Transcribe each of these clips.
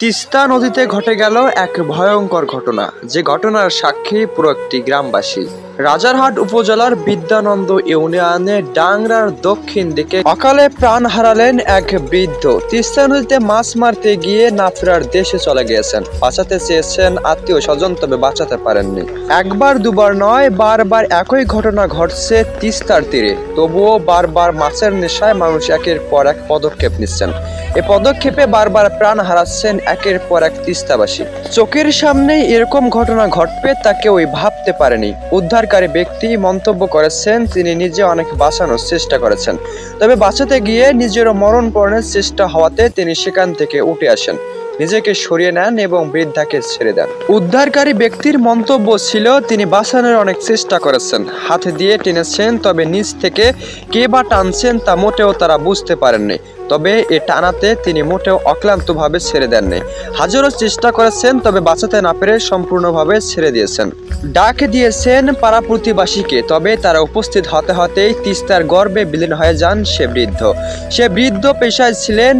তিস্তা নদীতে ঘটে গেল এক ভয়ঙ্কর ঘটনা, যে ঘটনার সাক্ষী পুরো একটি গ্রামবাসী। রাজারহাট উপজেলার বিদ্যানন্দ ইউনিয়নে ডাংরার দক্ষিণ দিকে অকালে প্রাণ হারালেন এক বৃদ্ধ। তিস্তা নদীতে মাছ মারতে গিয়ে না ফেরার দেশে চলে গিয়েছেন। বাঁচাতে চেয়েছেন আত্মীয় স্বজন, তবে বাঁচাতে পারেননি। একবার দুবার নয়, বারবার একই ঘটনা ঘটছে তিস্তার তীরে। তবুও বারবার মাছের নেশায় মানুষ একের পর এক পদক্ষেপ নিচ্ছেন। এ পদক্ষেপে বারবার প্রাণ হারাচ্ছেন একের পর এক তিস্তাবাসী। চোখের সামনে এরকম ঘটনা ঘটবে তা কেউই ভাবতে পারেনি। উদ্ধারকারী ব্যক্তি মন্তব্য করেছেন, তিনি নিজে অনেক বাঁচানোর চেষ্টা করেছেন, তবে বাঁচাতে গিয়ে নিজেরও মরণপণের চেষ্টা হওয়াতে তিনি সেখান থেকে উঠে আসেন, নিজেকে সরিয়ে নেন এবং বৃদ্ধাকে ছেড়ে দেন। উদ্ধারকারী ব্যক্তির মন্তব্য ছিল, তিনি বাঁচানোর অনেক চেষ্টা করেছেন, হাতে দিয়ে টেনেছেন, তবে নিচ থেকে কে বা টানছেন তা মোটেও তারা বুঝতে পারেননি। তবে এ টানাতে তিনি মোটেও অক্লান্তভাবে ছেড়ে দেননি। হাজারো চেষ্টা করেছেন, তবে বাঁচাতে না পেরে সম্পূর্ণভাবে ছেড়ে দিয়েছেন। ডাক দিয়েছেন পাড়া প্রতিবাসীকে, তবে তারা উপস্থিত হতে হতেই তিস্তার গর্ভে বিলীন হয়ে যান সে বৃদ্ধ। সে বৃদ্ধ পেশায় ছিলেন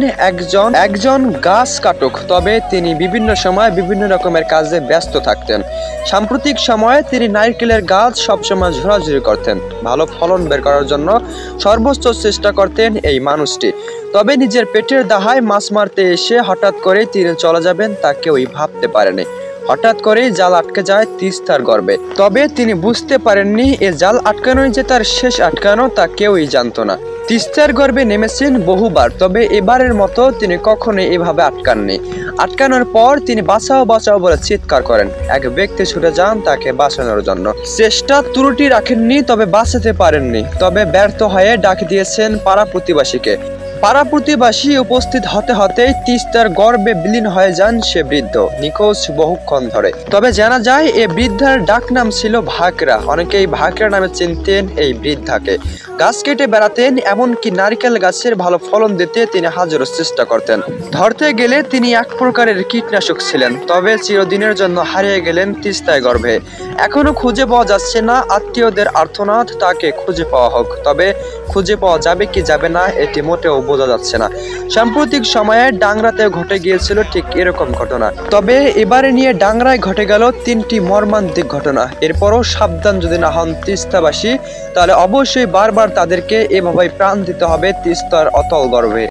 একজন গাছ কাটক, তবে তিনি বিভিন্ন সময় বিভিন্ন রকমের কাজে ব্যস্ত থাকতেন। সাম্প্রতিক সময়ে তিনি নারকেলের গাছ সবসময় ঝোরাঝুরি করতেন। ভালো ফলন বের করার জন্য সর্বোচ্চ চেষ্টা করতেন এই মানুষটি। তবে নিজের পেটের দাহায় মাছ মারতে এসে হঠাৎ করে তিনি চলে যাবেন তা কেউই ভাবতে পারেনি। হঠাৎ করেই জাল আটকে যায় তিস্তার গর্ভে। তবে তিনি বুঝতে পারেননি এ জাল আটকানোই যে তার শেষ আটকানো, তা কেউই জানতো না। তিস্তার গর্ভে নেমেছেন বহুবার, তবে এবারের মতো তিনি কখনোই এভাবে আটকাননি। আটকানোর পর তিনি বাঁচাও বাঁচাও বলে চিৎকার করেন। এক ব্যক্তি ছুটে যান তাকে বাঁচানোর জন্য। চেষ্টা ত্রুটি রাখেননি, তবে বাঁচাতে পারেননি। তবে ব্যর্থ হয়ে ডাক দিয়েছেন পাড়া প্রতিবাসীকে। পাড়া প্রতিবাসী উপস্থিত হতে হতেই তিস্তার গর্ভে বিলীন হয়ে যান সে বৃদ্ধ, নিখোঁজ বহুক্ষণ ধরে। তবে জানা যায় এ বৃদ্ধার ডাক নাম ছিল ভাকরা। অনেকেই ভাকরা নামে চিনতেন এই বৃদ্ধাকে। গাছ কেটে বেড়াতেন, এমনকি নারকেল গাছের ভালো ফলন দিতে তিনি হাজারো চেষ্টা করতেন। ধরতে গেলে তিনি এক প্রকারের কীটনাশক ছিলেন। তবে চিরদিনের জন্য হারিয়ে গেলেন তিস্তায় গর্ভে। এখনো খুঁজে পাওয়া যাচ্ছে না। আত্মীয়দের আর্তনাদ তাকে খুঁজে পাওয়া হোক, তবে খুঁজে পাওয়া যাবে কি যাবে না এটি মোটেও বোঝা যাচ্ছে না। সাম্প্রতিক সময়ে ডাংরাতে ঘটে গিয়েছিল ঠিক এরকম ঘটনা। তবে এবারে নিয়ে ডাংরায় ঘটে গেল তিনটি মর্মান্তিক ঘটনা। এরপরও সাবধান যদি না হন তিস্তাবাসী, তাহলে অবশ্যই বারবার তাদেরকে এভাবেই প্রাণ দিতে হবে তিস্তার অতল গর্ভে।